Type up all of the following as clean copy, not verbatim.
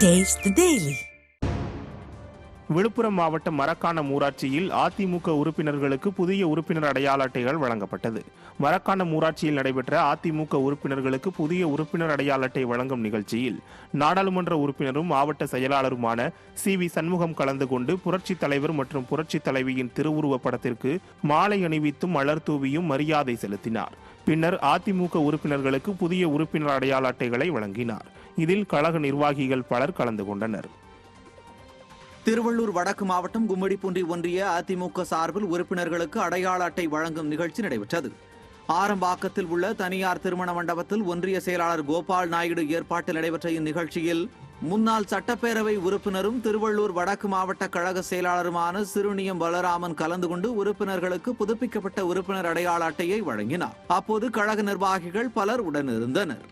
Taste the Daily. Villupuram மாவட்டம் மரக்காணம் ஊராட்சியில் அதிமுக உறுப்பினர்களுக்கு புதிய உறுப்பினர் அடையாள அட்டைகள் வழங்கப்பட்டது. மரக்காணம் ஊராட்சியில் நடைபெற்ற அதிமுக உறுப்பினர்களுக்கு புதிய உறுப்பினர் அடையாள அட்டை வழங்கும் நிகழ்ச்சியில் நாடாளுமன்ற உறுப்பினரும் மாவட்ட செயலாளருமான சி.வி. சண்முகம் கலந்து கொண்டு புரட்சித் தலைவர் மற்றும் புரட்சித் தலைவியின் திருவுருவப் படத்திற்கு மாலை அணிவித்தும் மலர் தூவியும் மரியாதை செலுத்தினார். பின்னர் அதிமுக உறுப்பினர்களுக்கு புதிய உறுப்பினர் அடையாள அட்டைகளை வழங்கினார். இதில் கழக நிர்வாகிகள் பலர் கலந்து கொண்டனர். திருவள்ளூர் வடக்கு மாவட்டம் கும்மிடிப்பூண்டி ஒன்றிய அதிமுக சார்பில் உறுப்பினர்களுக்கு அடையாள அட்டை வழங்கும் நிகழ்ச்சி நடைபெற்றது. ஆரம்பாக்கத்தில் உள்ள தனியார் திருமண மண்டபத்தில் ஒன்றிய செயலாளர் கோபால் நாயுடு ஏற்பாட்டில் நடைபெற்ற இந்நிகழ்ச்சியில் முன்னாள் சட்டப்பேரவை உறுப்பினரும் திருவள்ளூர் வடக்கு மாவட்ட கழக செயலாளருமான சிறுனியம் பலராமன் கலந்து கொண்டு உறுப்பினர்களுக்கு புதுப்பிக்கப்பட்ட உறுப்பினர் அடையாள அட்டையை வழங்கினார். அப்போது கழக நிர்வாகிகள் பலர் உடனிருந்தனர்.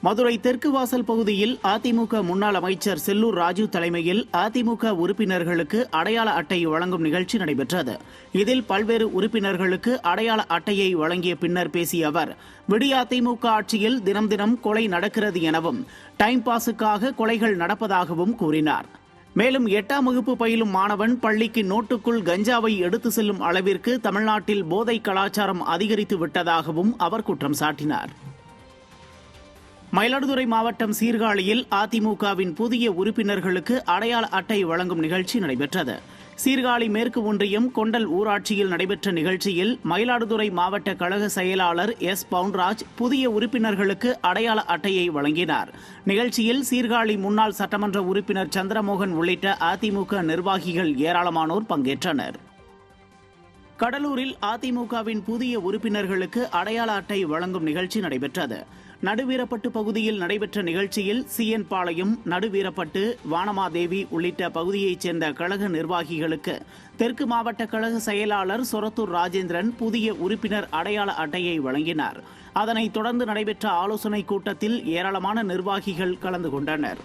மதுரை தெற்கு வாசல் பகுதியில் அதிமுக முன்னாள் அமைச்சர் செல்லூர் ராஜு தலைமையில் அதிமுக உறுப்பினர்களுக்கு அடையாள அட்டை வழங்கும் நிகழ்ச்சி நடைபெற்றது. இதில் பல்வேறு உறுப்பினர்களுக்கு அடையாள அட்டையை வழங்கிய பின்னர் பேசிய அவர், விடிய அதிமுக ஆட்சியில் தினம் தினம் கொலை நடக்கிறது எனவும் டைம் பாஸுக்காக கொலைகள் நடப்பதாகவும் கூறினார். மேலும் 8ஆம் வகுப்பு பயிலும் மாணவன் பள்ளிக்கு நோட்டுக்குள் கஞ்சாவை எடுத்து செல்லும் அளவிற்கு தமிழ்நாட்டில் போதை கலாச்சாரம் அதிகரித்து விட்டதாகவும் அவர் குற்றம் சாட்டினார். மயிலாடுதுறை மாவட்டம் சீர்காழியில் அதிமுகவின் புதிய உறுப்பினர்களுக்கு அடையாள அட்டை வழங்கும் நிகழ்ச்சி நடைபெற்றது. சீர்காழி மேற்கு ஒன்றியம் கொண்டல் ஊராட்சியில் நடைபெற்ற நிகழ்ச்சியில் மயிலாடுதுறை மாவட்ட கழக செயலாளர் எஸ். பவுன்ராஜ் புதிய உறுப்பினர்களுக்கு அடையாள அட்டையை வழங்கினார். நிகழ்ச்சியில் சீர்காழி முன்னாள் சட்டமன்ற உறுப்பினர் சந்திரமோகன் உள்ளிட்ட அதிமுக நிர்வாகிகள் ஏராளமானோர் பங்கேற்றனர். கடலூரில் அதிமுகவின் புதிய உறுப்பினர்களுக்கு அடையாள அட்டை வழங்கும் நிகழ்ச்சி நடைபெற்றது. நடுவீரப்பட்டு பகுதியில் நடைபெற்ற நிகழ்ச்சியில் சி.என். பாளையம், நடுவீரப்பட்டு, வானமாதேவி உள்ளிட்ட பகுதியைச் சேர்ந்த கழக நிர்வாகிகளுக்கு தெற்கு மாவட்ட கழக செயலாளர் சொரத்தூர் ராஜேந்திரன் புதிய உறுப்பினர் அடையாள அட்டையை வழங்கினார். அதனைத் தொடர்ந்து நடைபெற்ற ஆலோசனைக் கூட்டத்தில் ஏராளமான நிர்வாகிகள் கலந்து கொண்டனர்.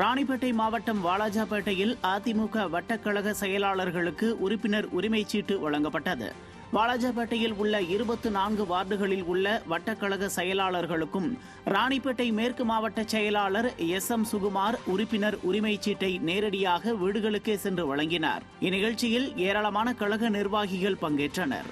ராணிப்பேட்டை மாவட்டம் வாலாஜாபேட்டையில் அதிமுக வட்டக்கழக செயலாளர்களுக்கு உறுப்பினர் உரிமைச் சீட்டு வழங்கப்பட்டது. வாலாஜாபேட்டையில் உள்ள 24 வார்டுகளில் உள்ள வட்டக்கழக செயலாளர்களுக்கும் ராணிப்பேட்டை மேற்கு மாவட்ட செயலாளர் எஸ்.எம். சுகுமார் உறுப்பினர் உரிமைச் சீட்டை நேரடியாக வீடுகளுக்கே சென்று வழங்கினார். இந்நிகழ்ச்சியில் ஏராளமான கழக நிர்வாகிகள் பங்கேற்றனர்.